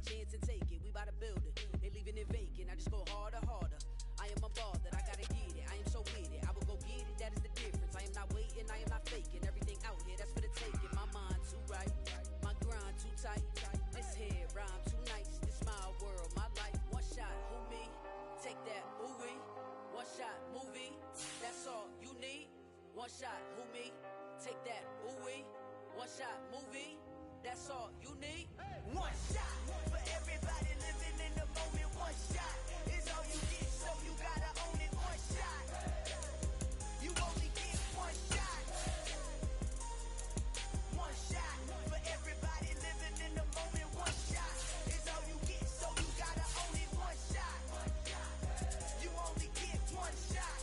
a chance and take it. We bout to build it. They leaving it vacant. I just go harder, harder. I am a ball that I gotta get it. I am so with it. I will go get it. That is the difference. I am not waiting. I am not faking. Everything out here, that's for the taking. My mind too right. My grind too tight. This head rhyme too nice. This my world, my life. One shot, who me? Take that, ooh-wee. One shot, movie. That's all you need. One shot, who me? Take that, ooh-wee. One shot, movie. That's all you need. One shot for everybody living in the moment. One shot is all you get, so you gotta own it. One shot. You only get one shot. One shot for everybody living in the moment. One shot is all you get, so you gotta own it. One shot. You only get one shot.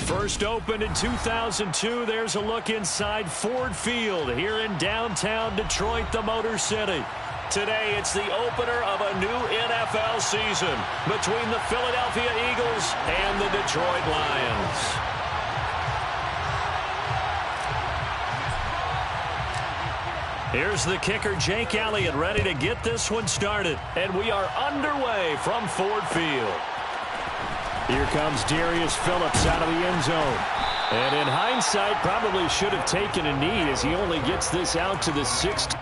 First opened in 2002, there's a look inside Ford Field here in downtown Detroit, the Motor City. Today, it's the opener of a new NFL season between the Philadelphia Eagles and the Detroit Lions. Here's the kicker, Jake Elliott, ready to get this one started. And we are underway from Ford Field. Here comes Darius Phillips out of the end zone. And in hindsight, probably should have taken a knee as he only gets this out to the 6th.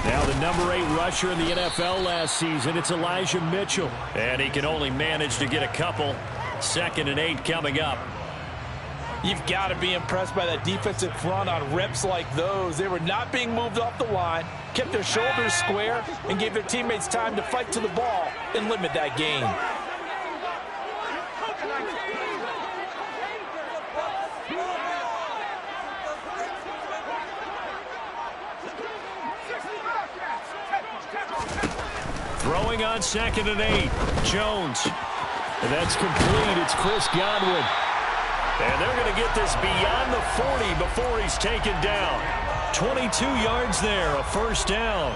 Now the number 8 rusher in the NFL last season, it's Elijah Mitchell. And he can only manage to get a couple. 2nd and 8 coming up. You've got to be impressed by that defensive front on reps like those. They were not being moved off the line, kept their shoulders square, and gave their teammates time to fight to the ball and limit that gain. Throwing on 2nd and 8. Jones. And that's complete. It's Chris Godwin. And they're going to get this beyond the 40 before he's taken down. 22 yards there, a first down.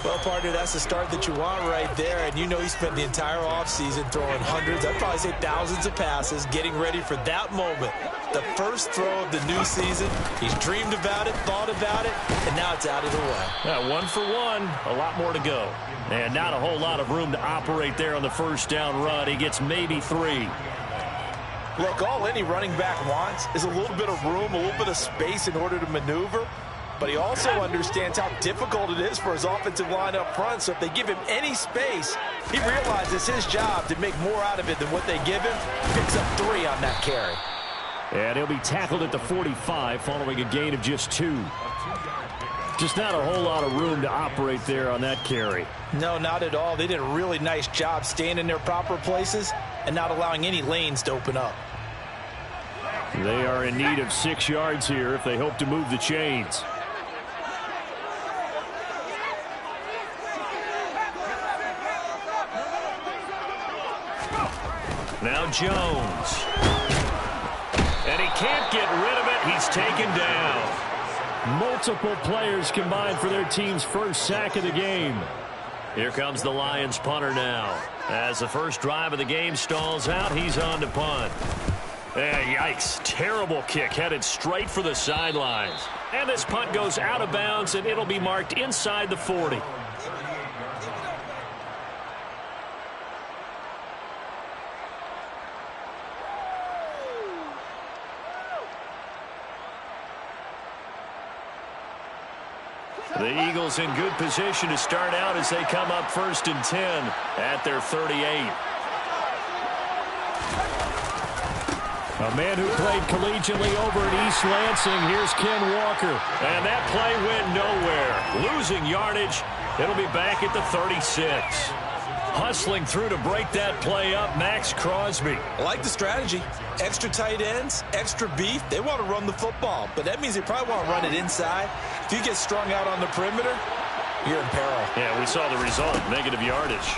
Well, partner, that's the start that you want right there. And you know he spent the entire offseason throwing hundreds, I'd probably say thousands of passes, getting ready for that moment. The first throw of the new season. He's dreamed about it, thought about it, and now it's out of the way. Yeah, 1 for 1, a lot more to go. And not a whole lot of room to operate there on the first down run. He gets maybe 3. Look, all any running back wants is a little bit of room, a little bit of space in order to maneuver. But he also understands how difficult it is for his offensive line up front. So if they give him any space, he realizes his job to make more out of it than what they give him. Picks up 3 on that carry. And he'll be tackled at the 45 following a gain of just 2. Just not a whole lot of room to operate there on that carry. No, not at all. They did a really nice job staying in their proper places and not allowing any lanes to open up. They are in need of 6 yards here if they hope to move the chains. Now Jones. And he can't get rid of it. He's taken down. Multiple players combined for their team's first sack of the game. Here comes the Lions punter now. As the first drive of the game stalls out, he's on to punt. Yikes. Terrible kick headed straight for the sidelines. And this punt goes out of bounds, and it'll be marked inside the 40. The Eagles in good position to start out as they come up 1st and 10 at their 38. A man who played collegiately over at East Lansing. Here's Ken Walker. And that play went nowhere. Losing yardage. It'll be back at the 36. Hustling through to break that play up, Max Crosby. I like the strategy. Extra tight ends, extra beef. They want to run the football, but that means they probably want to run it inside. If you get strung out on the perimeter, you're in peril. Yeah, we saw the result, negative yardage.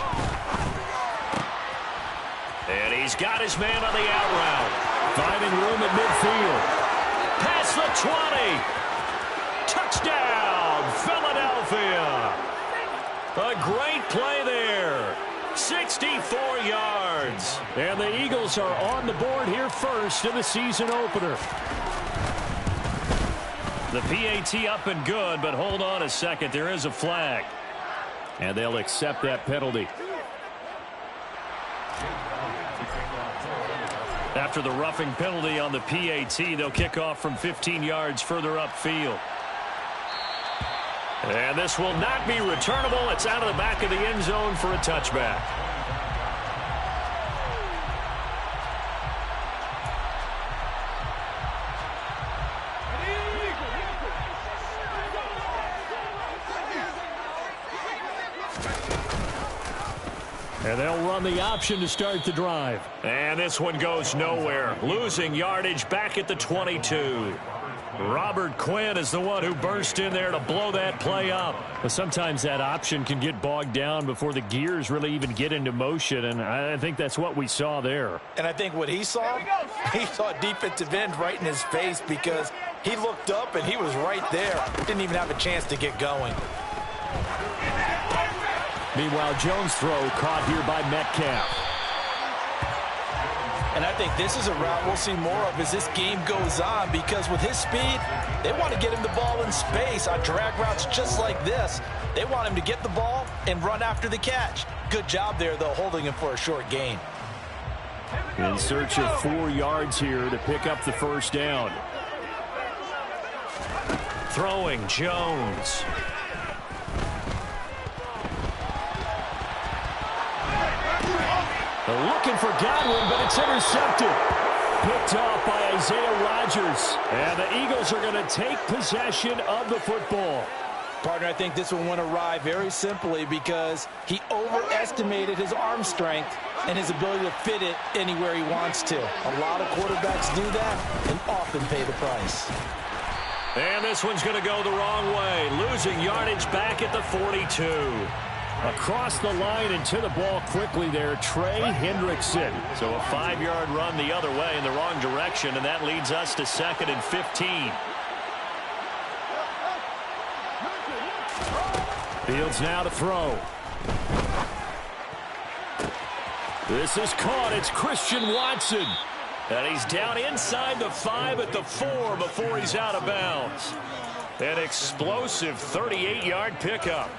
And he's got his man on the out route. Finding room at midfield. Past the 20. Touchdown, Philadelphia. A great play there. 64 yards. And the Eagles are on the board here first in the season opener. The PAT up and good, but hold on a second. There is a flag. And they'll accept that penalty. After the roughing penalty on the PAT, they'll kick off from 15 yards further upfield. And this will not be returnable. It's out of the back of the end zone for a touchback. And they'll run the option to start the drive. And this one goes nowhere. Losing yardage back at the 22. Robert Quinn is the one who burst in there to blow that play up. But sometimes that option can get bogged down before the gears really even get into motion, and I think that's what we saw there. And I think what he saw defensive end right in his face because he looked up and he was right there. Didn't even have a chance to get going. Meanwhile, Jones' throw caught here by Metcalf. And I think this is a route we'll see more of as this game goes on because with his speed, they want to get him the ball in space on drag routes just like this. They want him to get the ball and run after the catch. Good job there, though, holding him for a short gain. In search of 4 yards here to pick up the first down. Throwing Jones. Looking for Godwin, but it's intercepted. Picked off by Isaiah Rodgers. And the Eagles are going to take possession of the football. Partner, I think this one went awry very simply because he overestimated his arm strength and his ability to fit it anywhere he wants to. A lot of quarterbacks do that and often pay the price. And this one's going to go the wrong way. Losing yardage back at the 42. Across the line and to the ball quickly there, Trey Hendrickson. So a 5-yard run the other way in the wrong direction, and that leads us to 2nd and 15. Fields now to throw. This is caught. It's Christian Watson. And he's down inside the 5 at the 4 before he's out of bounds. An explosive 38-yard pickup.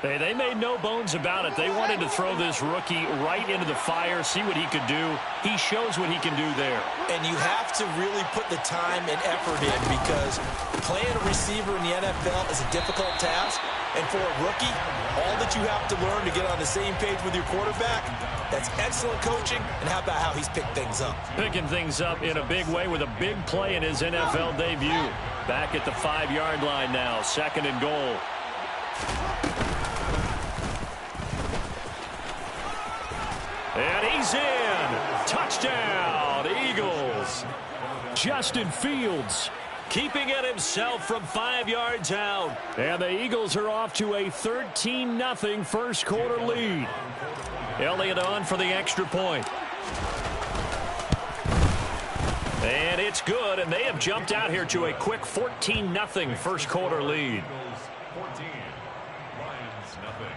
Hey, they made no bones about it. They wanted to throw this rookie right into the fire, see what he could do. He shows what he can do there. And you have to really put the time and effort in, because playing a receiver in the NFL is a difficult task. And for a rookie, all that you have to learn to get on the same page with your quarterback, that's excellent coaching. And how about how he's picked things up? Picking things up in a big way with a big play in his NFL debut. Back at the 5-yard line now, 2nd and goal. And he's in. Touchdown, Eagles. Justin Fields keeping it himself from 5 yards out. And the Eagles are off to a 13-0 first quarter lead. Elliott on for the extra point. And it's good, and they have jumped out here to a quick 14-0 first quarter lead. 14, Lions nothing.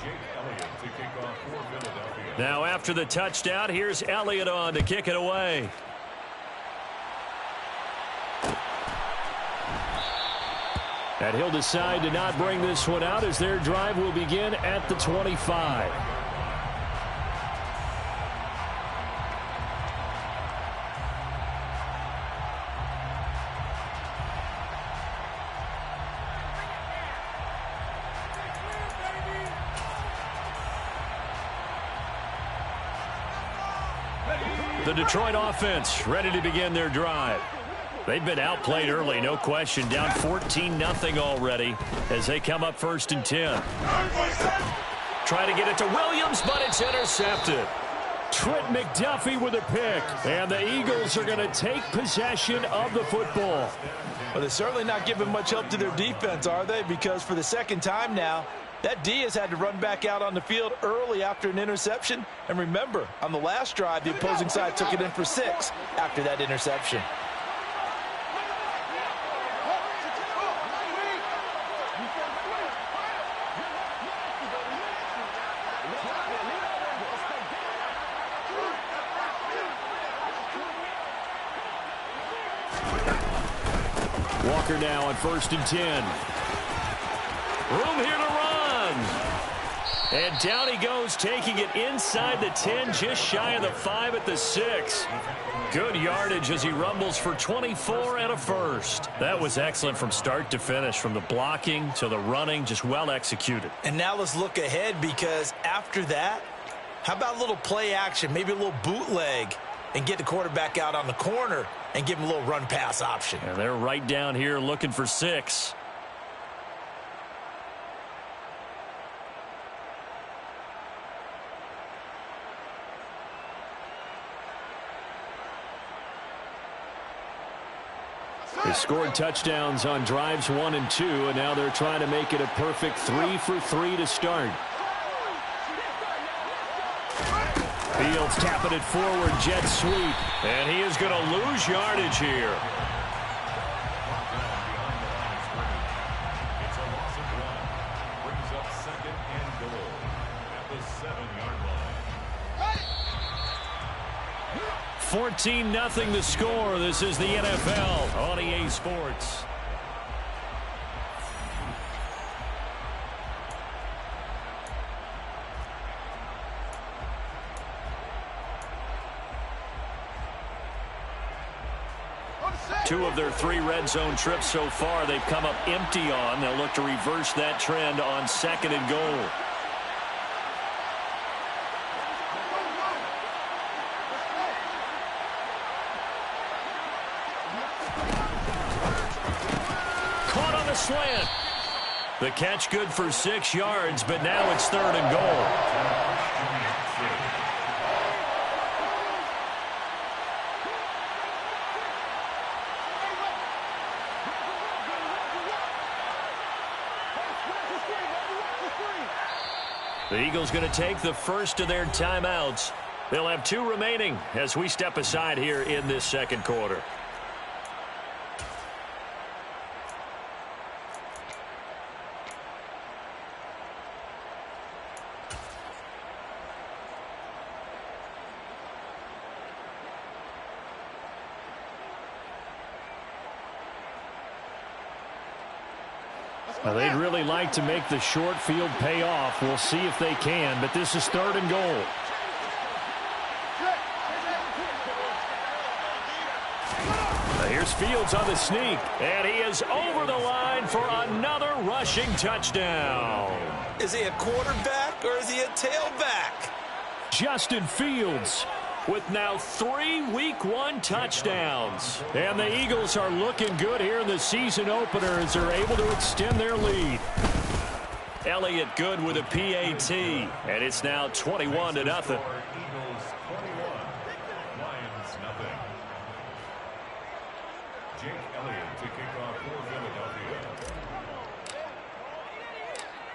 Jake Elliott to kick off for Philadelphia. Now after the touchdown, here's Elliott on to kick it away. And he'll decide to not bring this one out as their drive will begin at the 25. The Detroit offense ready to begin their drive. They've been outplayed early, no question. Down 14-0 already as they come up 1st and 10. Try to get it to Williams, but it's intercepted. Trent McDuffie with a pick. And the Eagles are going to take possession of the football. Well, they're certainly not giving much help to their defense, are they? Because for the second time now, that D has had to run back out on the field early after an interception. And remember, on the last drive, the opposing side took it in for 6 after that interception. Walker now on 1st and 10. Room here to run. And down he goes, taking it inside the 10, just shy of the 5 at the 6. Good yardage as he rumbles for 24 and a first. That was excellent from start to finish, from the blocking to the running, just well executed. And now let's look ahead, because after that, how about a little play action, maybe a little bootleg, and get the quarterback out on the corner and give him a little run-pass option. And they're right down here looking for 6. They scored touchdowns on drives 1 and 2, and now they're trying to make it a perfect 3 for 3 to start. Fields tapping it forward, jet sweep, and he is going to lose yardage here. It's a loss of 1. Brings up 2nd and goal at the 7-yard line. 14-0 the score. This is the NFL on EA Sports. Two of their 3 red zone trips so far they've come up empty on. They'll look to reverse that trend on 2nd and goal. Caught on the slant. The catch good for 6 yards, but now it's 3rd and goal. The Eagles going to take the first of their timeouts. They'll have 2 remaining as we step aside here in this 2nd quarter. Well, they'd really like to make the short field pay off. We'll see if they can, but this is 3rd and goal. Here's Fields on the sneak, and he is over the line for another rushing touchdown. Is he a quarterback or is he a tailback? Justin Fields with now 3 Week 1 touchdowns. And the Eagles are looking good here in the season opener as they're able to extend their lead. Elliott good with a PAT, and it's now 21-0. Eagles 21, Lions nothing. Jake Elliott to kick off for Philadelphia.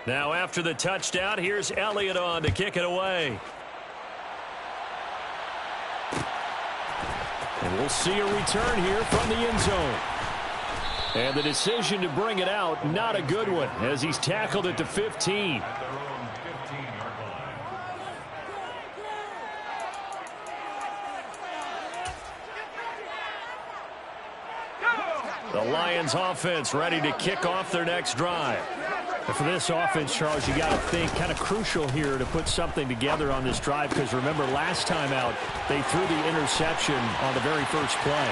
Now after the touchdown, here's Elliott on to kick it away. And we'll see a return here from the end zone. And the decision to bring it out, not a good one, as he's tackled at the 15. At their own 15-yard line. The Lions offense ready to kick off their next drive. And for this offense, Charles, you got to think kind of crucial here to put something together on this drive, because remember last time out they threw the interception on the very first play.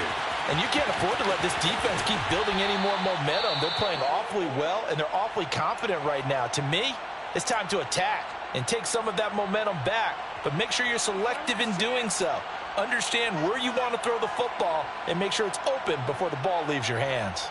And you can't afford to let this defense keep building any more momentum. They're playing awfully well, and they're awfully confident right now. To me, it's time to attack and take some of that momentum back, but make sure you're selective in doing so. Understand where you want to throw the football and make sure it's open before the ball leaves your hands.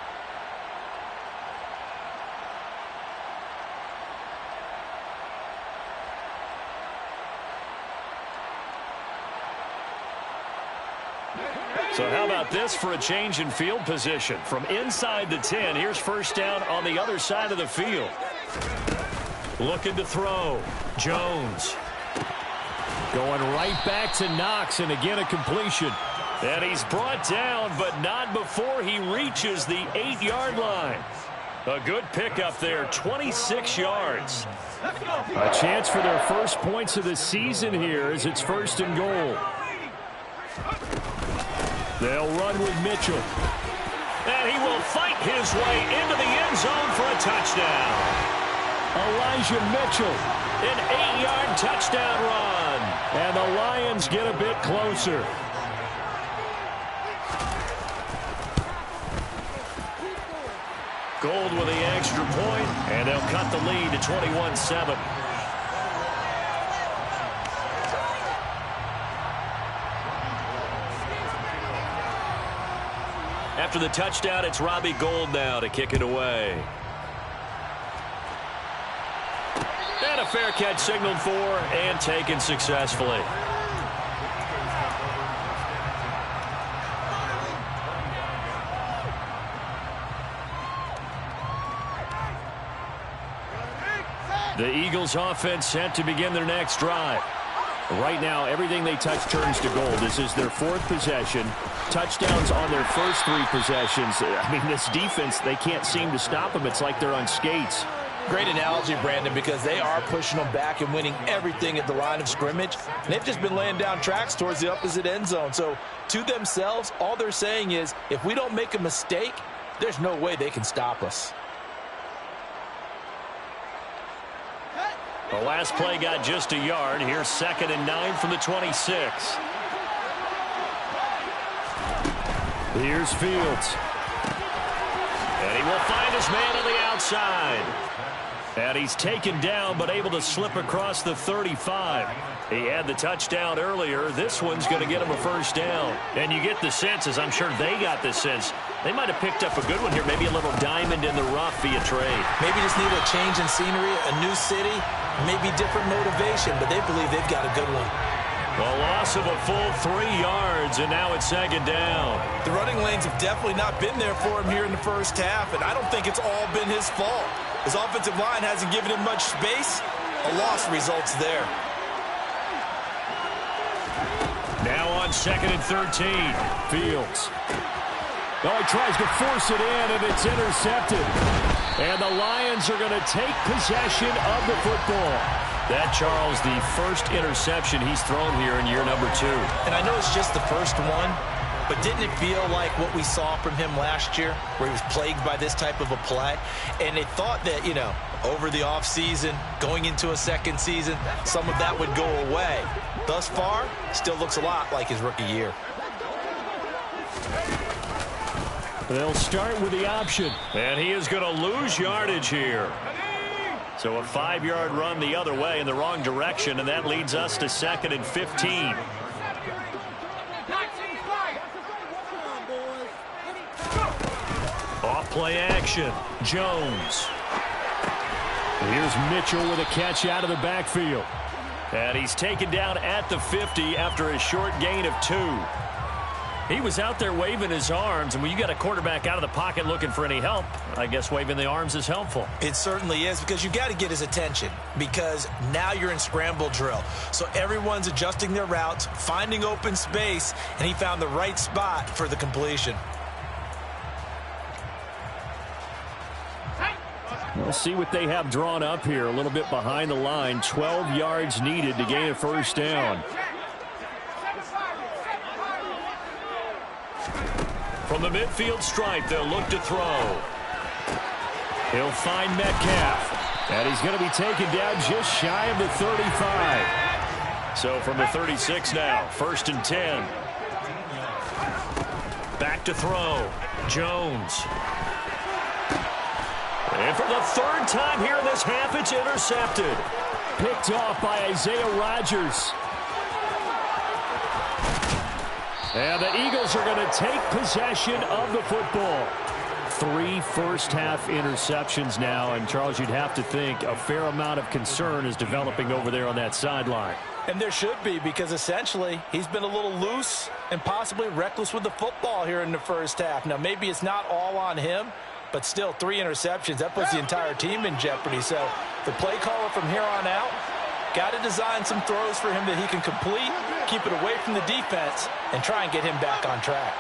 So how about this for a change in field position? From inside the 10, here's first down on the other side of the field. Looking to throw. Jones. Going right back to Knox, and again a completion. And he's brought down, but not before he reaches the 8-yard line. A good pickup there, 26 yards. A chance for their first points of the season here as it's 1st and goal. They'll run with Mitchell. And he will fight his way into the end zone for a touchdown. Elijah Mitchell, an 8-yard touchdown run. And the Lions get a bit closer. Gold with the extra point, and they'll cut the lead to 21-7. After the touchdown, it's Robbie Gould now to kick it away. And a fair catch signaled for and taken successfully. The Eagles offense set to begin their next drive. Right now, everything they touch turns to gold. This is their 4th possession. Touchdowns on their first 3 possessions. I mean, this defense, they can't seem to stop them. It's like they're on skates. Great analogy, Brandon, because they are pushing them back and winning everything at the line of scrimmage. And they've just been laying down tracks towards the opposite end zone. So to themselves, all they're saying is, if we don't make a mistake, there's no way they can stop us. The last play got just a yard. Here's 2nd and 9 from the 26. Here's Fields. And he will find his man on the outside. And he's taken down, but able to slip across the 35. He had the touchdown earlier. This one's going to get him a first down. And you get the sense, as I'm sure they got the sense, they might have picked up a good one here. Maybe a little diamond in the rough via trade. Maybe just need a change in scenery, a new city, maybe different motivation, but they believe they've got a good one. A loss of a full 3 yards, and now it's 2nd down. The running lanes have definitely not been there for him here in the first half, and I don't think it's all been his fault. His offensive line hasn't given him much space. A loss results there. Now on 2nd and 13. Fields. Oh, he tries to force it in, and it's intercepted. And the Lions are going to take possession of the football. That, Charles, the first interception he's thrown here in year number 2. And I know it's just the first one, but didn't it feel like what we saw from him last year, where he was plagued by this type of a play? And they thought that, you know, over the offseason, going into a second season, some of that would go away. Thus far, still looks a lot like his rookie year. They'll start with the option, and he is going to lose yardage here. So a 5-yard run the other way in the wrong direction, and that leads us to 2nd and 15. Off play action, Jones. Here's Mitchell with a catch out of the backfield. And he's taken down at the 50 after a short gain of 2. He was out there waving his arms, and when you got a quarterback out of the pocket looking for any help, I guess waving the arms is helpful. It certainly is, because you got to get his attention, because now you're in scramble drill. So everyone's adjusting their routes, finding open space, and he found the right spot for the completion. We'll see what they have drawn up here. A little bit behind the line. 12 yards needed to gain a first down. From the midfield stripe, they'll look to throw. He'll find Metcalf. And he's going to be taken down just shy of the 35. So from the 36 now, 1st and 10. Back to throw. Jones. And for the 3rd time here in this half, it's intercepted. Picked off by Isaiah Rodgers. And the Eagles are going to take possession of the football. 3 first-half interceptions now, and Charles, you'd have to think a fair amount of concern is developing over there on that sideline. And there should be, because essentially he's been a little loose and possibly reckless with the football here in the first half. Now, maybe it's not all on him, but still 3 interceptions. That puts the entire team in jeopardy. So the play caller from here on out got to design some throws for him that he can complete, keep it away from the defense, and try and get him back on track.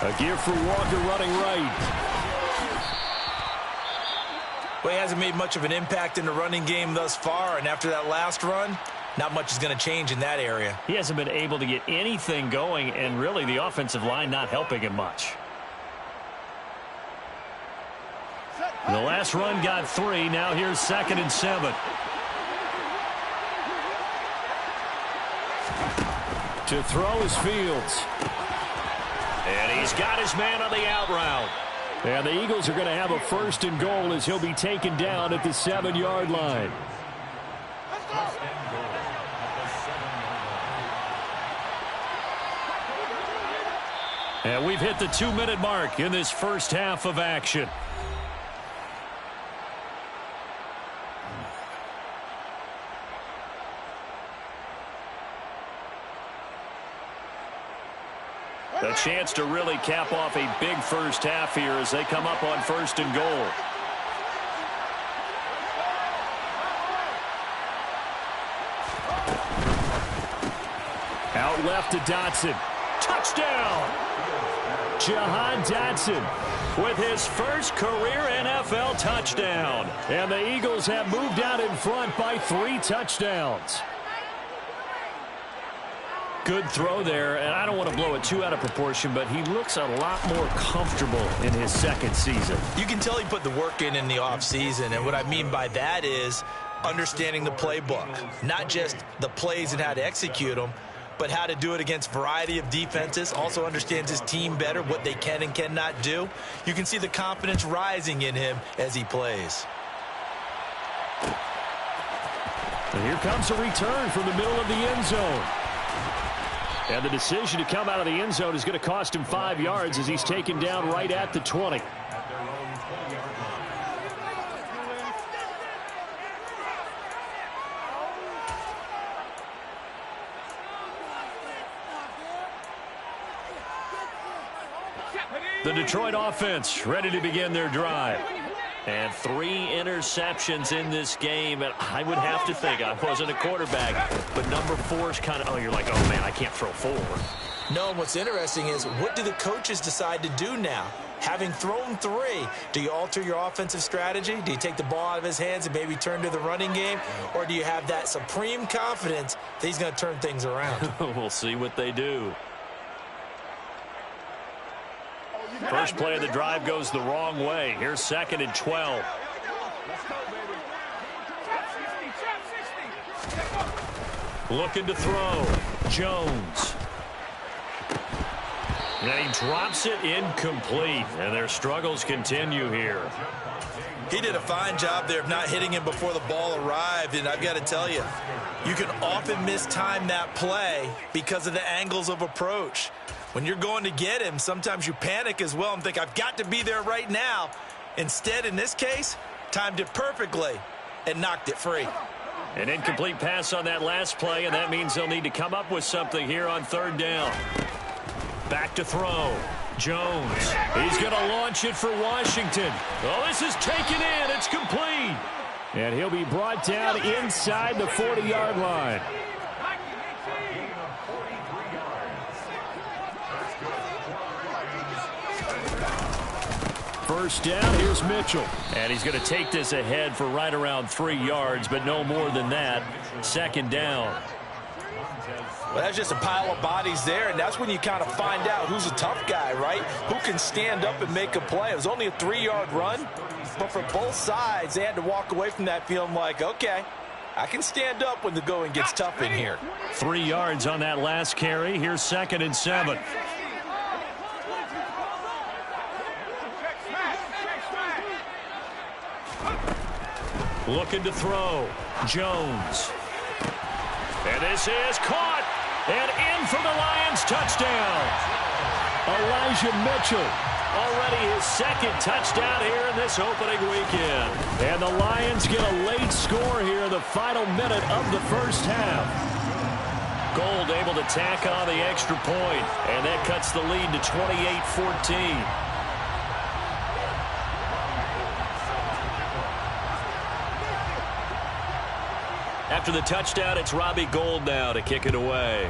A give for Walker running right. Well, he hasn't made much of an impact in the running game thus far, and after that last run, not much is going to change in that area. He hasn't been able to get anything going, and really the offensive line not helping him much. The last run got 3. Now here's 2nd and 7. To throw is Fields. And he's got his man on the out route. And the Eagles are going to have a 1st and goal as he'll be taken down at the 7-yard line. And we've hit the 2-minute mark in this first half of action. A chance to really cap off a big first half here as they come up on 1st and goal. Out left to Dotson. Touchdown! Jahan Dotson with his first career NFL touchdown. And the Eagles have moved out in front by 3 touchdowns. Good throw there, and I don't want to blow it too out of proportion, but he looks a lot more comfortable in his 2nd season. You can tell he put the work in the offseason, and what I mean by that is understanding the playbook. Not just the plays and how to execute them, but how to do it against a variety of defenses. Also understands his team better, what they can and cannot do. You can see the confidence rising in him as he plays. And here comes a return from the middle of the end zone. And the decision to come out of the end zone is going to cost him 5 yards as he's taken down right at the 20. The Detroit offense ready to begin their drive. And 3 interceptions in this game. And I would have to think, I wasn't a quarterback, but number 4 is kind of, oh, you're like, oh, man, I can't throw 4. No, what's interesting is what do the coaches decide to do now? Having thrown 3, do you alter your offensive strategy? Do you take the ball out of his hands and maybe turn to the running game? Or do you have that supreme confidence that he's going to turn things around? We'll see what they do. First play of the drive goes the wrong way. Here's 2nd and 12. Looking to throw. Jones. And he drops it incomplete. And their struggles continue here. He did a fine job there of not hitting him before the ball arrived. And I've got to tell you, you can often mistime that play because of the angles of approach. When you're going to get him, sometimes you panic as well and think, I've got to be there right now. Instead, in this case, timed it perfectly and knocked it free. An incomplete pass on that last play, and that means they'll need to come up with something here on 3rd down. Back to throw. Jones. He's going to launch it for Washington. Oh, this is taken in. It's complete. And he'll be brought down inside the 40-yard line. First down, here's Mitchell. And he's going to take this ahead for right around 3 yards, but no more than that. 2nd down. Well, that's just a pile of bodies there, and that's when you kind of find out who's a tough guy, right? Who can stand up and make a play. It was only a 3-yard run, but for both sides, they had to walk away from that feeling like, okay, I can stand up when the going gets tough in here. 3 yards on that last carry. Here's 2nd and 7. Looking to throw. Jones. And this is caught. And in for the Lions touchdown. Elijah Mitchell. Already his 2nd touchdown here in this opening weekend. And the Lions get a late score here in the final minute of the first half. Gold able to tack on the extra point. And that cuts the lead to 28-14. After the touchdown, it's Robbie Gould now to kick it away.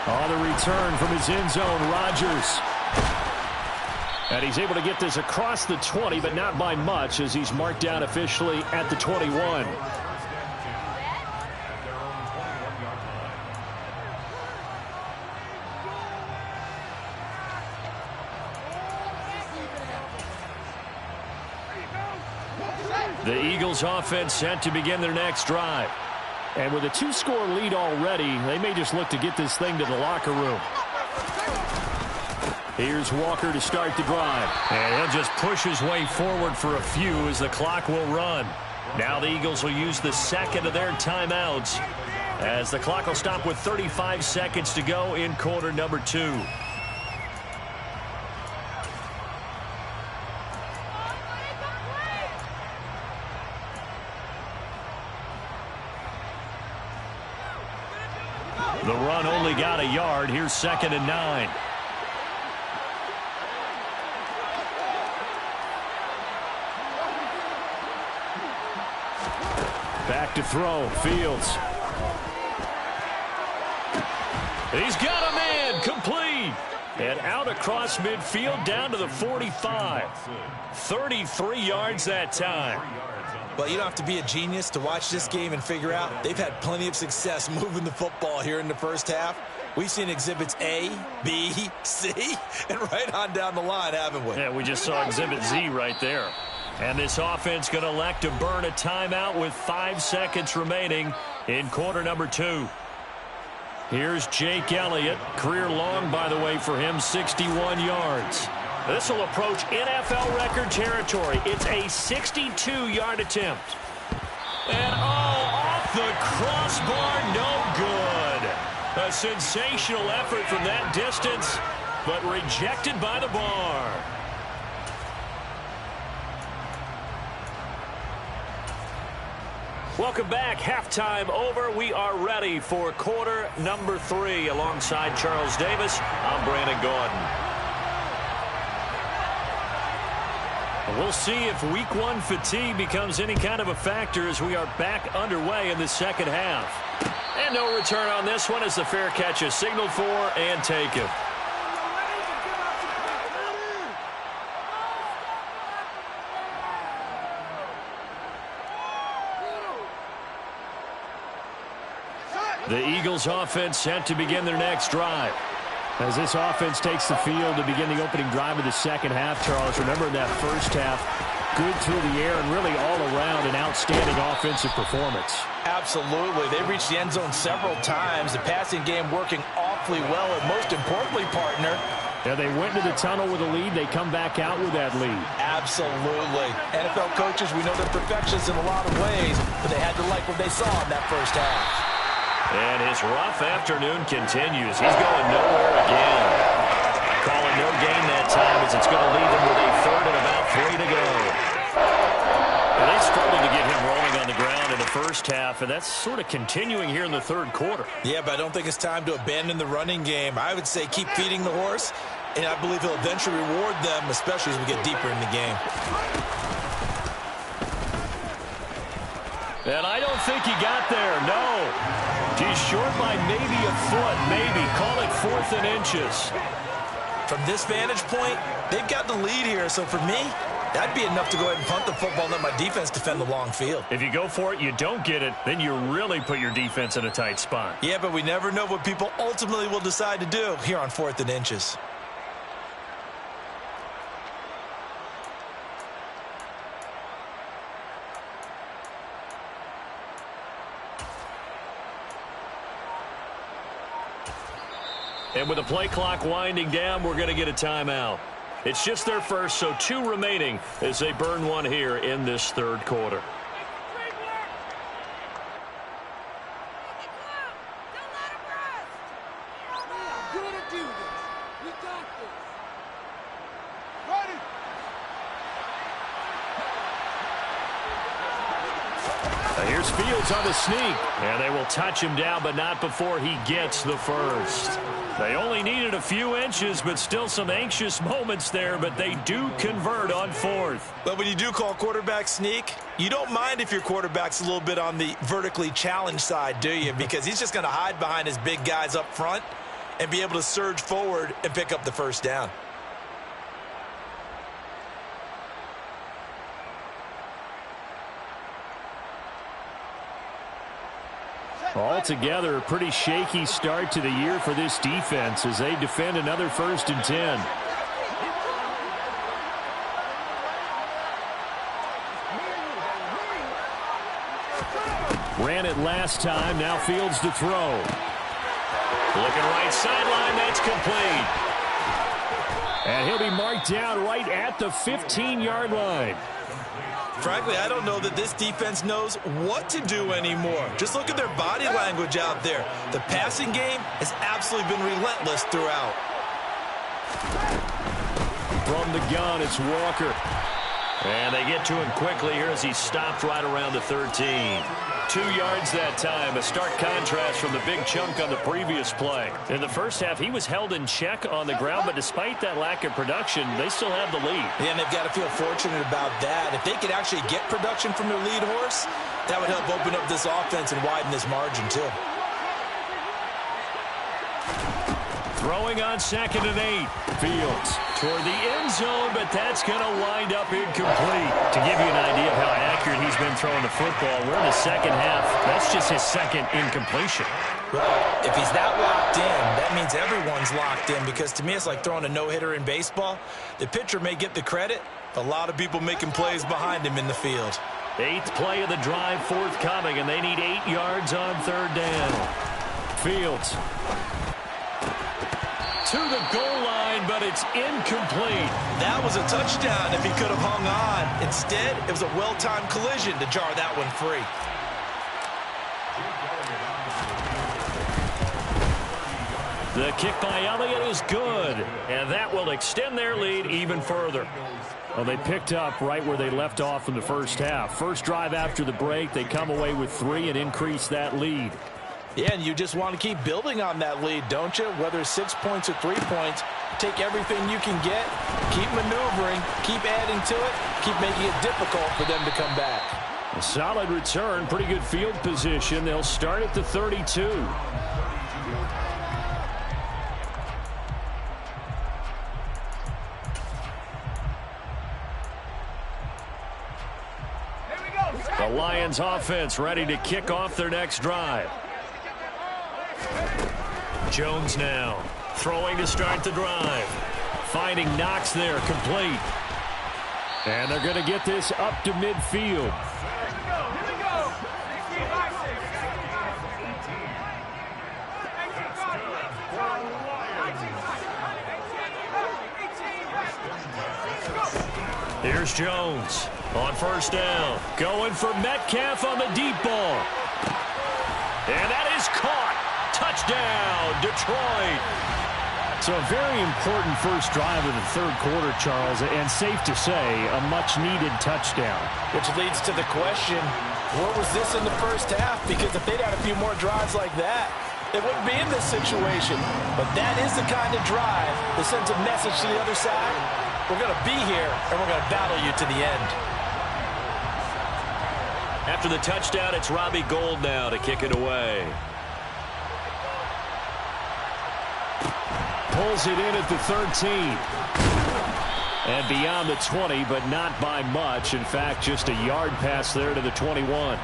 On the return from his end zone, Rodgers. And he's able to get this across the 20, but not by much, as he's marked down officially at the 21. The Eagles offense set to begin their next drive. And with a 2-score lead already, they may just look to get this thing to the locker room. Here's Walker to start the drive. And he'll just push his way forward for a few as the clock will run. Now the Eagles will use the 2nd of their timeouts as the clock will stop with 35 seconds to go in quarter number 2. The run only got a yard. Here's 2nd and 9. Back to throw. Fields. He's got a man. Complete. And out across midfield down to the 45. 33 yards that time. Well, you don't have to be a genius to watch this game and figure out they've had plenty of success moving the football here in the first half. We've seen exhibits A, B, C, and right on down the line, haven't we? Yeah, we just saw exhibit Z right there. And this offense going to elect to burn a timeout with 5 seconds remaining in quarter number 2. Here's Jake Elliott. Career long, by the way, for him, 61 yards. This will approach NFL record territory. It's a 62-yard attempt. And, off the crossbar, no good. A sensational effort from that distance, but rejected by the bar. Welcome back. Halftime over. We are ready for quarter number 3. Alongside Charles Davis, I'm Brandon Gordon. We'll see if week 1 fatigue becomes any kind of a factor as we are back underway in the second half. And no return on this one as the fair catch is signaled for and taken. The Eagles offense set to begin their next drive. As this offense takes the field to begin the opening drive of the second half, Charles, remember in that first half, good through the air and really all around an outstanding offensive performance. Absolutely. They reached the end zone several times. The passing game working awfully well. And most importantly, partner, yeah, they went to the tunnel with a lead. They come back out with that lead. Absolutely. NFL coaches, we know they're perfectionists in a lot of ways, but they had to like what they saw in that first half. And his rough afternoon continues. He's going nowhere again. Calling no gain that time as it's going to leave them with a third and about 3 to go. And they struggled to get him rolling on the ground in the first half, and that's sort of continuing here in the third quarter. Yeah, but I don't think it's time to abandon the running game. I would say keep feeding the horse, and I believe he'll eventually reward them, especially as we get deeper in the game. And I don't think he got there, no. He's short by maybe a foot, maybe. Call it 4th and inches. From this vantage point, they've got the lead here, so for me, that'd be enough to go ahead and punt the football and let my defense defend the long field. If you go for it, you don't get it, then you really put your defense in a tight spot. Yeah, but we never know what people ultimately will decide to do here on 4th and inches. And with the play clock winding down, we're going to get a timeout. It's just their first, so 2 remaining as they burn one here in this third quarter. Here's Fields on the sneak, and they will touch him down, but not before he gets the first. They only needed a few inches, but still some anxious moments there, but they do convert on 4th. But when you do call quarterback sneak, you don't mind if your quarterback's a little bit on the vertically challenged side, do you? Because he's just going to hide behind his big guys up front and be able to surge forward and pick up the first down. Altogether, a pretty shaky start to the year for this defense as they defend another 1st and 10. Ran it last time, now Fields to throw. Looking right sideline, that's complete. And he'll be marked down right at the 15-yard line. Frankly, I don't know that this defense knows what to do anymore. Just look at their body language out there. The passing game has absolutely been relentless throughout. From the gun, it's Walker. And they get to him quickly here as he stopped right around the 13. 2 yards that time, a stark contrast from the big chunk on the previous play. In the first half, he was held in check on the ground, but despite that lack of production, they still have the lead. Yeah, and they've got to feel fortunate about that. If they could actually get production from their lead horse, that would help open up this offense and widen this margin too. Throwing on 2nd and 8. Fields toward the end zone, but that's going to wind up incomplete. To give you an idea of how accurate he's been throwing the football, we're in the second half. That's just his 2nd incompletion. Well, if he's that locked in, that means everyone's locked in, because to me it's like throwing a no-hitter in baseball. The pitcher may get the credit, a lot of people making plays behind him in the field. 8th play of the drive forthcoming, and they need 8 yards on 3rd down. Fields to the goal line, but it's incomplete. That was a touchdown if he could have hung on. Instead, it was a well-timed collision to jar that one free. The kick by Elliott is good, and that will extend their lead even further. Well, they picked up right where they left off in the first half. First drive after the break, they come away with 3 and increase that lead. Yeah, and you just want to keep building on that lead, don't you? Whether it's 6 points or 3 points, take everything you can get, keep maneuvering, keep adding to it, keep making it difficult for them to come back. A solid return, pretty good field position. They'll start at the 32. The Lions offense ready to kick off their next drive. Jones now throwing to start the drive. Finding Knox there, complete. And they're going to get this up to midfield. Here's Jones on first down. Going for Metcalf on the deep ball. And that is caught. Touchdown, Detroit. So a very important first drive of the third quarter, Charles, and safe to say, a much-needed touchdown. Which leads to the question, what was this in the first half? Because if they'd had a few more drives like that, they wouldn't be in this situation. But that is the kind of drive that sends a message to the other side. We're going to be here, and we're going to battle you to the end. After the touchdown, it's Robbie Gould now to kick it away. Pulls it in at the 13. And beyond the 20, but not by much. In fact, just a yard pass there to the 21.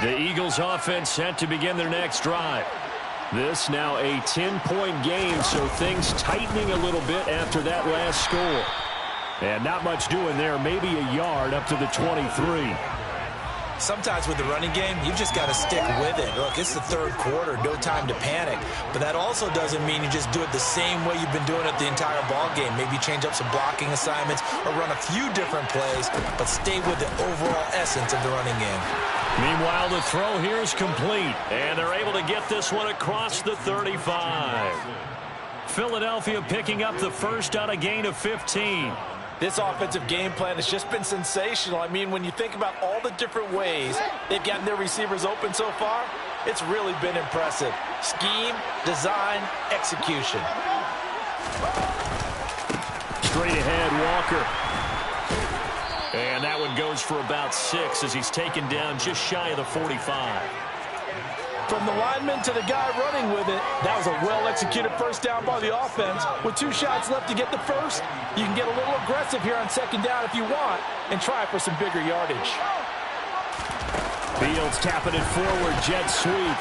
The Eagles offense set to begin their next drive. This now a 10-point game, so things tightening a little bit after that last score. And not much doing there, maybe a yard up to the 23. Sometimes with the running game, you've just got to stick with it. Look, it's the third quarter, no time to panic. But that also doesn't mean you just do it the same way you've been doing it the entire ball game. Maybe change up some blocking assignments or run a few different plays, but stay with the overall essence of the running game. Meanwhile, the throw here is complete, and they're able to get this one across the 35. Philadelphia picking up the first on a gain of 15. This offensive game plan has just been sensational. I mean, when you think about all the different ways they've gotten their receivers open so far, it's really been impressive. Scheme, design, execution. Straight ahead, Walker. And that one goes for about 6 as he's taken down just shy of the 45. From the lineman to the guy running with it, that was a well-executed first down by the offense. With 2 shots left to get the first, you can get a little aggressive here on second down if you want and try for some bigger yardage. Fields tapping it forward, jet sweep.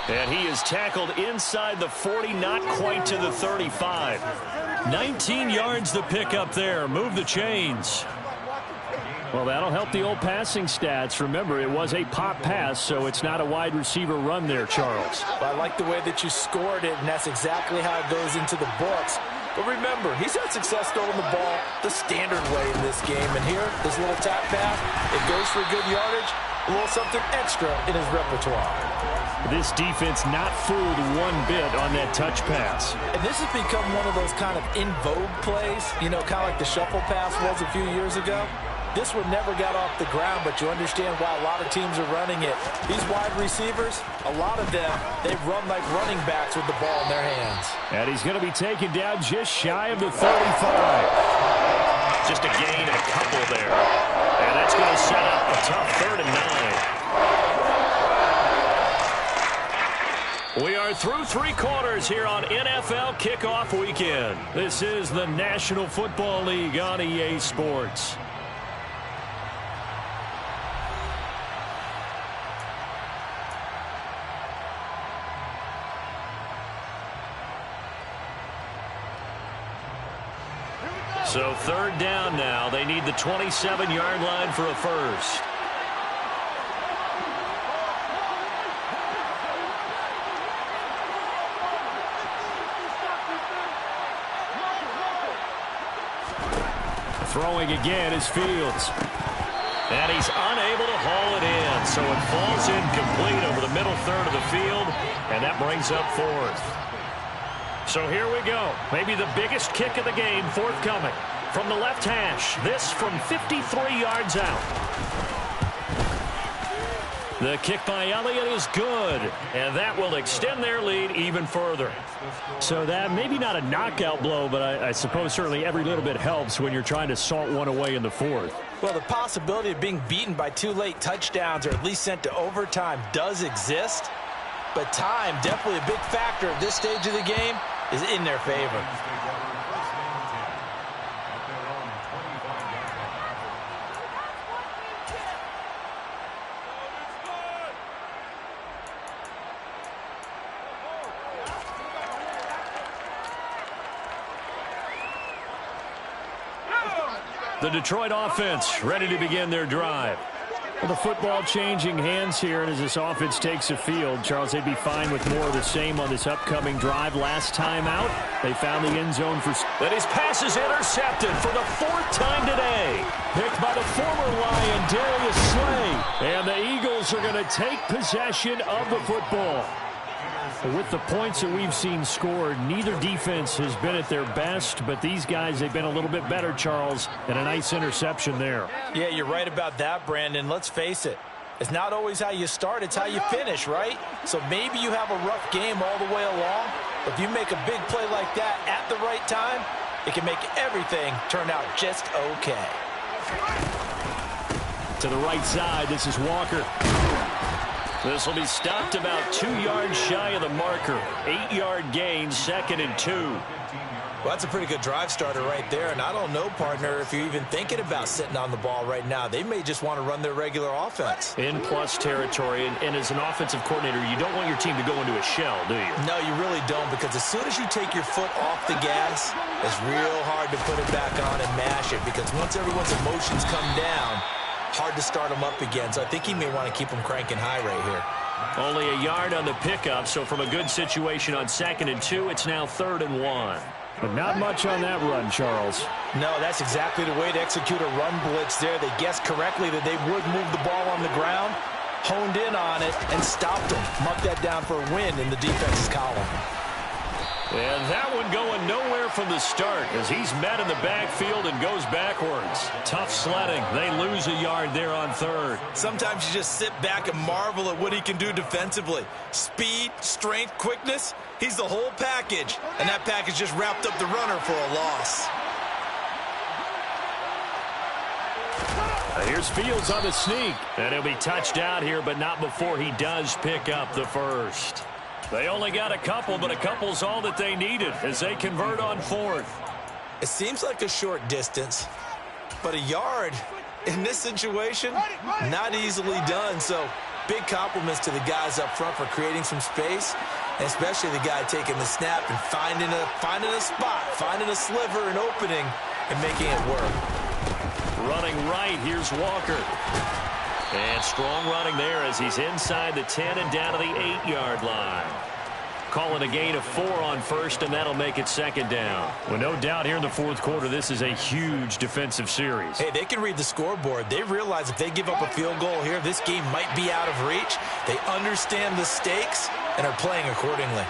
And he is tackled inside the 40, not quite to the 35. 19 yards to pick up there. Move the chains. Well, that'll help the old passing stats. Remember, it was a pop pass, so it's not a wide receiver run there, Charles. I like the way that you scored it, and that's exactly how it goes into the books. But remember, he's had success throwing the ball the standard way in this game. And here, this little tap pass, it goes for good yardage, a little something extra in his repertoire. This defense not fooled one bit on that touch pass. And this has become one of those kind of in vogue plays, you know, kind of like the shuffle pass was a few years ago. This one never got off the ground, but you understand why a lot of teams are running it. These wide receivers, a lot of them, they run like running backs with the ball in their hands. And he's going to be taken down just shy of the 35. Just a gain and a couple there. And that's going to set up a tough 3rd and 9. We are through 3 quarters here on NFL Kickoff Weekend. This is the National Football League on EA Sports. So 3rd down now. They need the 27-yard line for a first. Throwing again is Fields. And he's unable to haul it in. So it falls incomplete over the middle third of the field. And that brings up 4th. So here we go. Maybe the biggest kick of the game forthcoming. From the left hash. This from 53 yards out. The kick by Elliott is good, and that will extend their lead even further. So that maybe not a knockout blow, but I suppose certainly every little bit helps when you're trying to salt one away in the fourth. Well, the possibility of being beaten by 2 late touchdowns or at least sent to overtime does exist, but time, definitely a big factor at this stage of the game, is in their favor. The Detroit offense ready to begin their drive. Well, the football changing hands here, and as this offense takes the field, Charles, they'd be fine with more of the same on this upcoming drive. Last time out, they found the end zone for... But his pass is intercepted for the 4th time today. Picked by the former Lion, Darius Slay. And the Eagles are going to take possession of the football. With the points that we've seen scored, neither defense has been at their best, but these guys, they've been a little bit better, Charles, and a nice interception there. Yeah, you're right about that, Brandon. Let's face it. It's not always how you start, it's how you finish, right? So maybe you have a rough game all the way along, but if you make a big play like that at the right time, it can make everything turn out just okay. To the right side, this is Walker. This will be stopped about 2 yards shy of the marker. 8-yard gain, 2nd and 2. Well, that's a pretty good drive starter right there. And I don't know, partner, if you're even thinking about sitting on the ball right now. They may just want to run their regular offense. In plus territory. And as an offensive coordinator, you don't want your team to go into a shell, do you? No, you really don't. Because as soon as you take your foot off the gas, it's real hard to put it back on and mash it. Because once everyone's emotions come down, hard to start them up again, so I think he may want to keep them cranking high right here. Only a yard on the pickup, so from a good situation on 2nd and 2, it's now 3rd and 1. But not much on that run, Charles. No, that's exactly the way to execute a run blitz there. They guessed correctly that they would move the ball on the ground, honed in on it, and stopped them. Mark that down for a win in the defense's column. And that one going nowhere from the start as he's met in the backfield and goes backwards. Tough sledding. They lose a yard there on 3rd. Sometimes you just sit back and marvel at what he can do defensively. Speed, strength, quickness. He's the whole package. And that package just wrapped up the runner for a loss. Here's Fields on the sneak. And he'll be touched out here, but not before he does pick up the first. They only got a couple, but a couple's all that they needed as they convert on 4th. It seems like a short distance, but a yard in this situation, not easily done. So big compliments to the guys up front for creating some space, and especially the guy taking the snap and finding a spot, finding a sliver, an opening, and making it work. Running right, here's Walker. And strong running there as he's inside the 10 and down to the 8-yard line. Calling a gain of 4 on 1st, and that'll make it 2nd down. Well, no doubt here in the 4th quarter, this is a huge defensive series. Hey, they can read the scoreboard. They realize if they give up a field goal here, this game might be out of reach. They understand the stakes and are playing accordingly.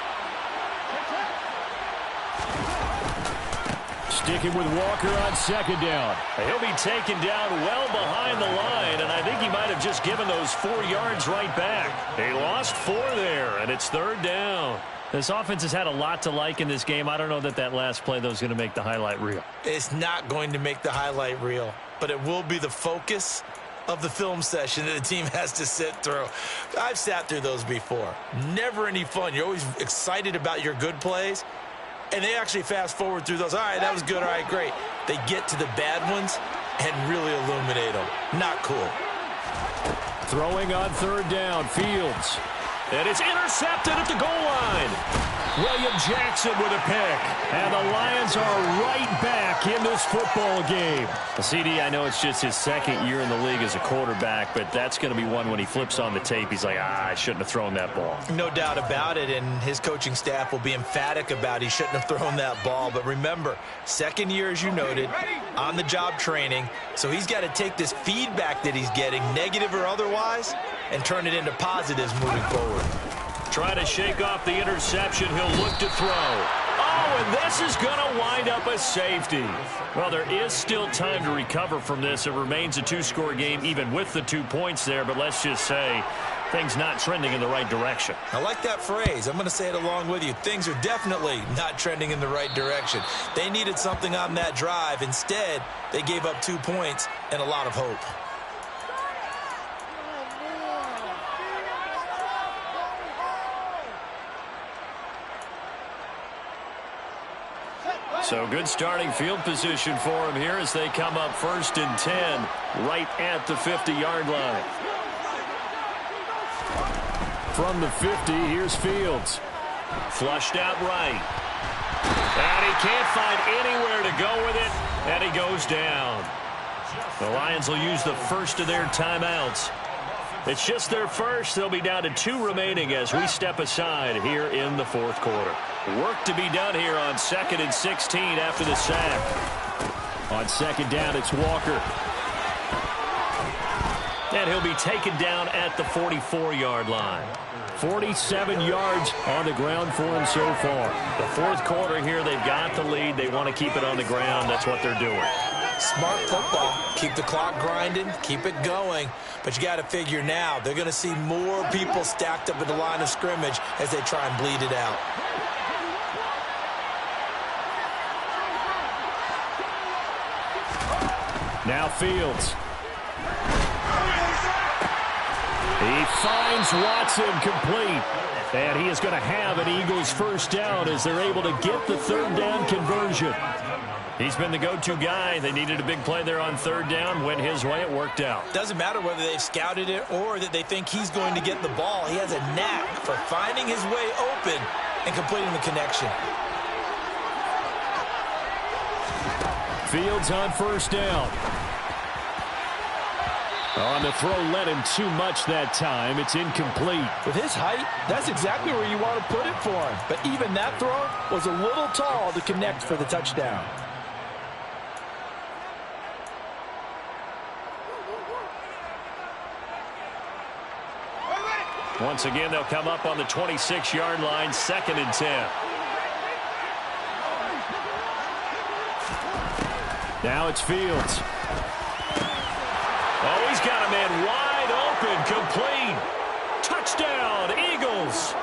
Sticking with Walker on 2nd down. He'll be taken down well behind the line, and I think he might have just given those 4 yards right back. He lost 4 there, and it's 3rd down. This offense has had a lot to like in this game. I don't know that that last play, though, is going to make the highlight reel. It's not going to make the highlight reel, but it will be the focus of the film session that the team has to sit through. I've sat through those before. Never any fun. You're always excited about your good plays. And they actually fast forward through those. All right, that was good. All right, great. They get to the bad ones and really illuminate them. Not cool. Throwing on 3rd down, Fields. And it's intercepted at the goal line. William Jackson with a pick. And the Lions are right back in this football game. CD, I know it's just his 2nd year in the league as a quarterback, but that's going to be one when he flips on the tape. He's like, I shouldn't have thrown that ball. No doubt about it, and his coaching staff will be emphatic about he shouldn't have thrown that ball. But remember, 2nd year, as you noted, on-the-job training. So he's got to take this feedback that he's getting, negative or otherwise, and turn it into positives moving forward. Trying to shake off the interception. He'll look to throw. Oh, and this is going to wind up a safety. Well, there is still time to recover from this. It remains a 2-score game even with the 2 points there, but let's just say things not trending in the right direction. I like that phrase. I'm going to say it along with you. Things are definitely not trending in the right direction. They needed something on that drive. Instead, they gave up 2 points and a lot of hope. So good starting field position for him here as they come up 1st and 10 right at the 50-yard line. From the 50, here's Fields. Flushed out right. And he can't find anywhere to go with it, and he goes down. The Lions will use the first of their timeouts. It's just their first. They'll be down to 2 remaining as we step aside here in the 4th quarter. Work to be done here on 2nd and 16 after the sack. On 2nd down, it's Walker. And he'll be taken down at the 44-yard line. 47 yards on the ground for him so far. The 4th quarter here, they've got the lead. They want to keep it on the ground. That's what they're doing. Smart football. Keep the clock grinding. Keep it going. But you got to figure now, they're going to see more people stacked up at the line of scrimmage as they try and bleed it out. Now Fields. He finds Watson complete. And he is going to have an Eagles first down as they're able to get the 3rd down conversion. He's been the go-to guy. They needed a big play there on 3rd down. Went his way. It worked out. Doesn't matter whether they've scouted it or that they think he's going to get the ball. He has a knack for finding his way open and completing the connection. Fields on 1st down. On the throw, led him too much that time. It's incomplete. With his height, that's exactly where you want to put it for him. But even that throw was a little tall to connect for the touchdown. Once again, they'll come up on the 26-yard line, 2nd and 10. Now it's Fields. Oh, he's got a man wide open, complete. Touchdown, Eagles.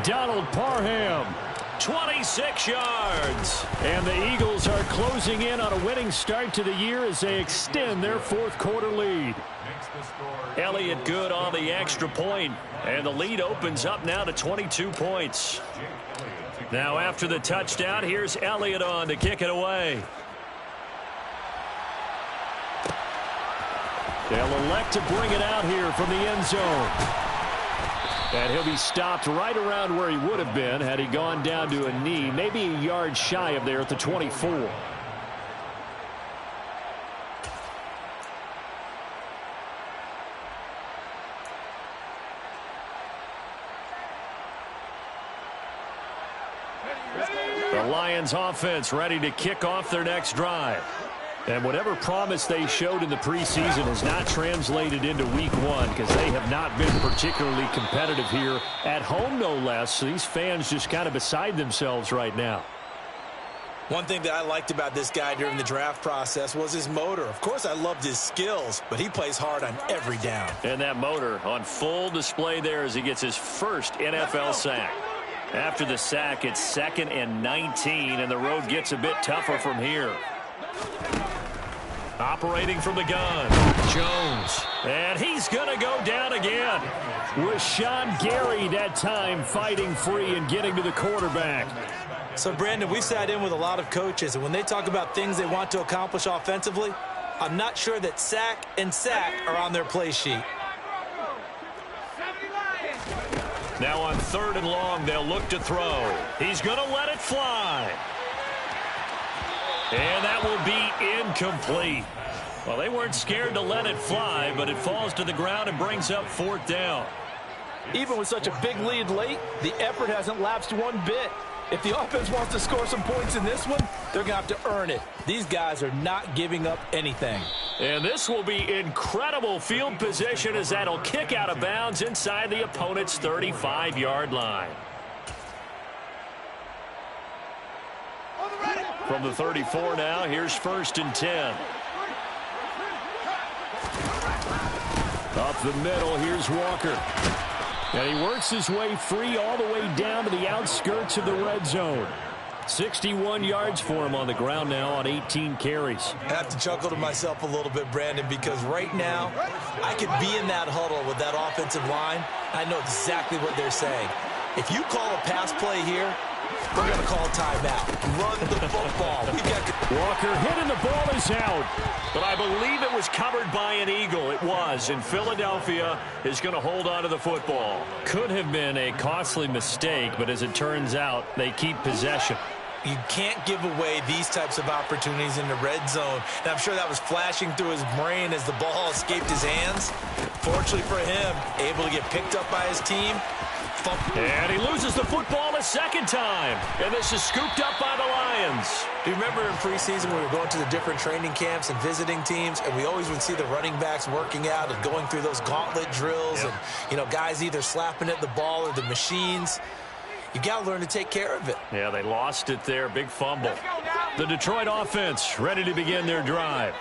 Donald Parham, 26 yards. And the Eagles are closing in on a winning start to the year as they extend their 4th quarter lead. Elliott good on the extra point, and the lead opens up now to 22 points. Now after the touchdown, here's Elliott on to kick it away. They'll elect to bring it out here from the end zone. And he'll be stopped right around where he would have been had he gone down to a knee, maybe a yard shy of there at the 24. The Lions offense ready to kick off their next drive. And whatever promise they showed in the preseason has not translated into week 1 because they have not been particularly competitive here at home, no less. So these fans just kind of beside themselves right now. One thing that I liked about this guy during the draft process was his motor. Of course, I loved his skills, but he plays hard on every down. And that motor on full display there as he gets his first NFL sack. After the sack, it's 2nd and 19, and the road gets a bit tougher from here. Operating from the gun, Jones. And he's going to go down again. Rashawn Gary that time fighting free and getting to the quarterback. So, Brandon, we sat in with a lot of coaches, and when they talk about things they want to accomplish offensively, I'm not sure that sack and sack are on their play sheet. Now on 3rd and long, they'll look to throw. He's going to let it fly. And that will be incomplete. Well, they weren't scared to let it fly, but it falls to the ground and brings up 4th down. Even with such a big lead late, the effort hasn't lapsed one bit. If the offense wants to score some points in this one, they're going to have to earn it. These guys are not giving up anything. And this will be incredible field position as that'll kick out of bounds inside the opponent's 35-yard line. From the 34 now, here's 1st and 10. Up the middle, here's Walker. And he works his way free all the way down to the outskirts of the red zone. 61 yards for him on the ground now on 18 carries. I have to chuckle to myself a little bit, Brandon, because right now I could be in that huddle with that offensive line. I know exactly what they're saying. If you call a pass play here, we're going to call a timeout. Run the football. Walker hit and the ball is out. But I believe it was covered by an Eagle. It was. And Philadelphia is going to hold on to the football. Could have been a costly mistake, but as it turns out, they keep possession. You can't give away these types of opportunities in the red zone. And I'm sure that was flashing through his brain as the ball escaped his hands. Fortunately for him, able to get picked up by his team. And he loses the football a second time. And this is scooped up by the Lions. Do you remember in preseason we were going to the different training camps and visiting teams, and we always would see the running backs working out and going through those gauntlet drills, and, you know, guys either slapping at the ball or the machines. You got to learn to take care of it. Yeah, they lost it there. Big fumble. The Detroit offense ready to begin their drive.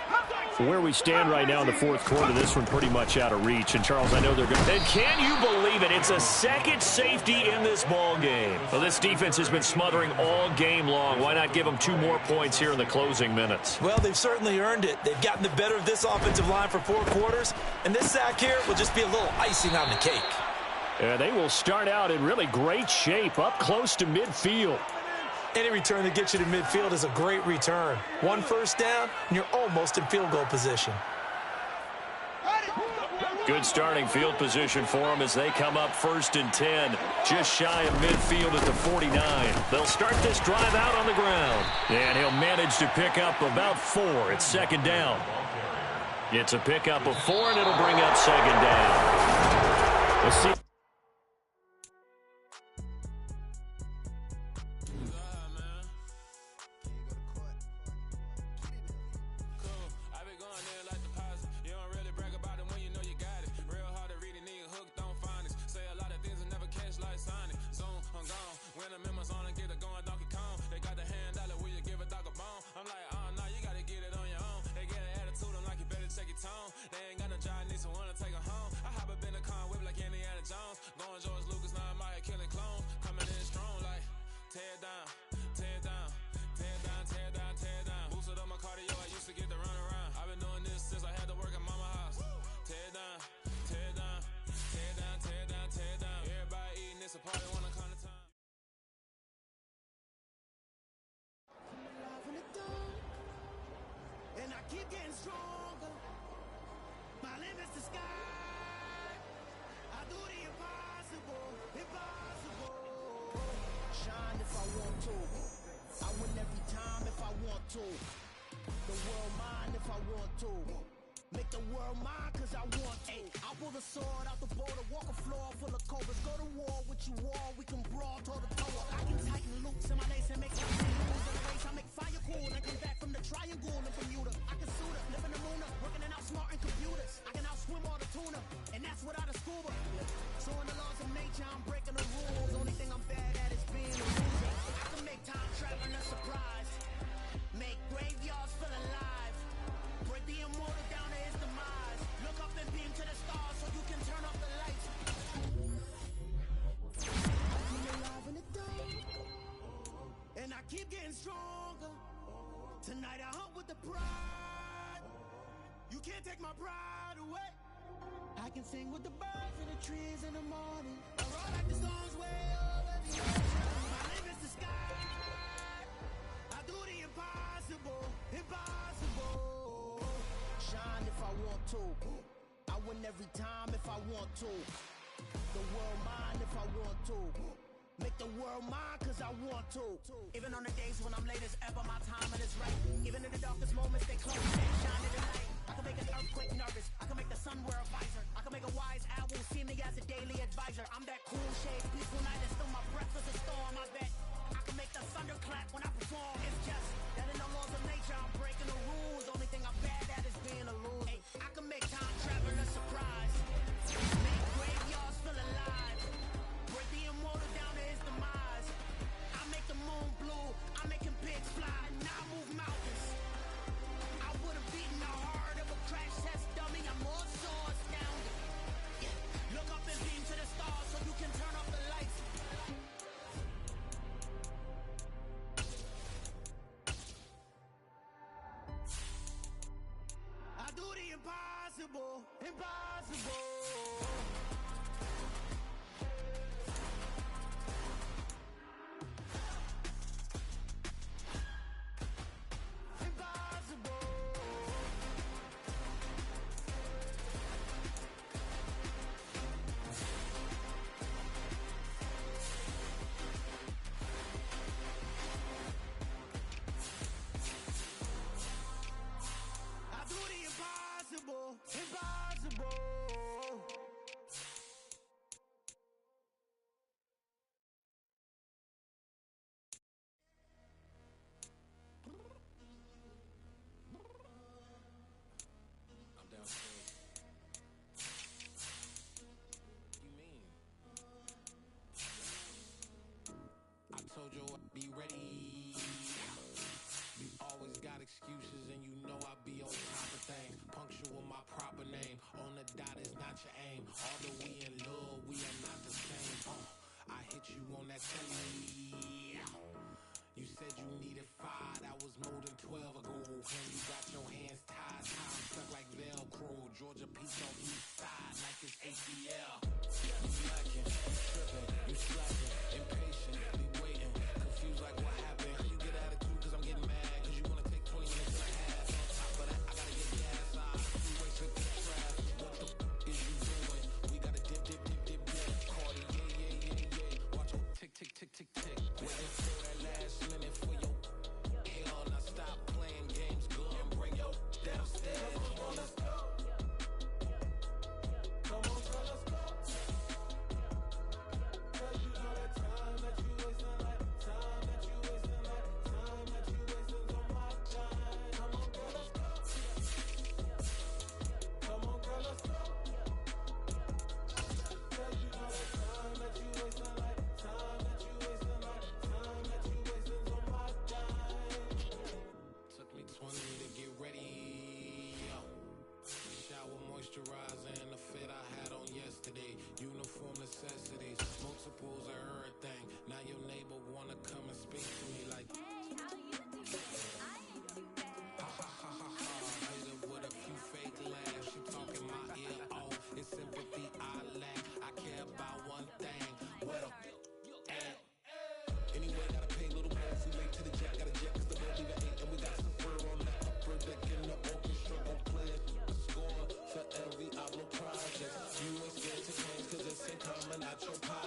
Where we stand right now in the fourth quarter, this one pretty much out of reach. And, Charles, I know they're good. And can you believe it? It's a second safety in this ball game. Well, this defense has been smothering all game long. Why not give them 2 more points here in the closing minutes? Well, they've certainly earned it. They've gotten the better of this offensive line for 4 quarters. And this sack here will just be a little icing on the cake. They will start out in really great shape, up close to midfield. Any return that gets you to midfield is a great return. 1 first down, and you're almost in field goal position. Good starting field position for them as they come up 1st and 10, just shy of midfield at the 49. They'll start this drive out on the ground, and he'll manage to pick up about 4. It's 2nd down. It's a pickup of 4, and it'll bring up 2nd down. Let's see. Keep getting stronger. My limit's the sky. I do the impossible, impossible. Shine if I want to. I win every time if I want to. The world mine if I want to. Make the world mine cause I want to. I pull the sword out the border, walk a floor full of cobras. Go to war with you all, we can brawl toe to toe. I can tighten loops in my lace and make lose in the race. I make fire cool and come back from the triangle in Bermuda. I can suit up, live in the moon up, working and outsmarting computers. I can outswim all the tuna, and that's without a scuba. So in the laws of nature, I'm breaking the rules. Only thing I'm bad at is being a loser. I can make time traveling a surprise. Make graveyards feel alive. Break the immortal down to his demise. Look up and beam to the stars so you can turn off the lights. I'm alive in the dark, and I keep getting stronger. Tonight I hunt with the pride. You can't take my pride away. I can sing with the birds and the trees in the morning. I roll like the storms way over the ocean. My limit's the sky. I do the impossible, impossible. Shine if I want to. I win every time if I want to. The world mine if I want to. Make the world mine cause I want to. Even on the days when I'm late as ever, my timing is right. Even in the darkest moments, they close and shine in the light. I can make an earthquake nervous. I can make the sun wear a visor. I can make a wise owl see me as a daily advisor. I'm that cool shade, peaceful night, and still my breath is a storm. I bet I can make the thunder clap when I perform. It's just that in the laws of nature, I'm breaking the rules. Only thing I'm bad at is being a loser. Hey, I can make time travel a surprise. Make graveyards feel alive. Break the immortal down to his demise. I make the moon blue. I'm making pigs fly. Now I move mountains. I would have beaten the heart of a crash test dummy. I'm more so astounded.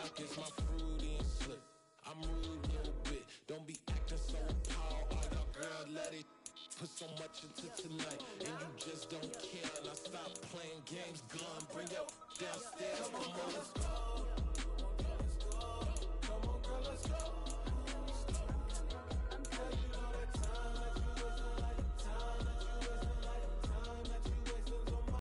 pockets, my fruity and slip. I'm rude a little bit. Don't be acting so appalled. All y'all girl, let it put so much into tonight, and you just don't care. Now stop playing games, gun, bring up downstairs, come on, let's go.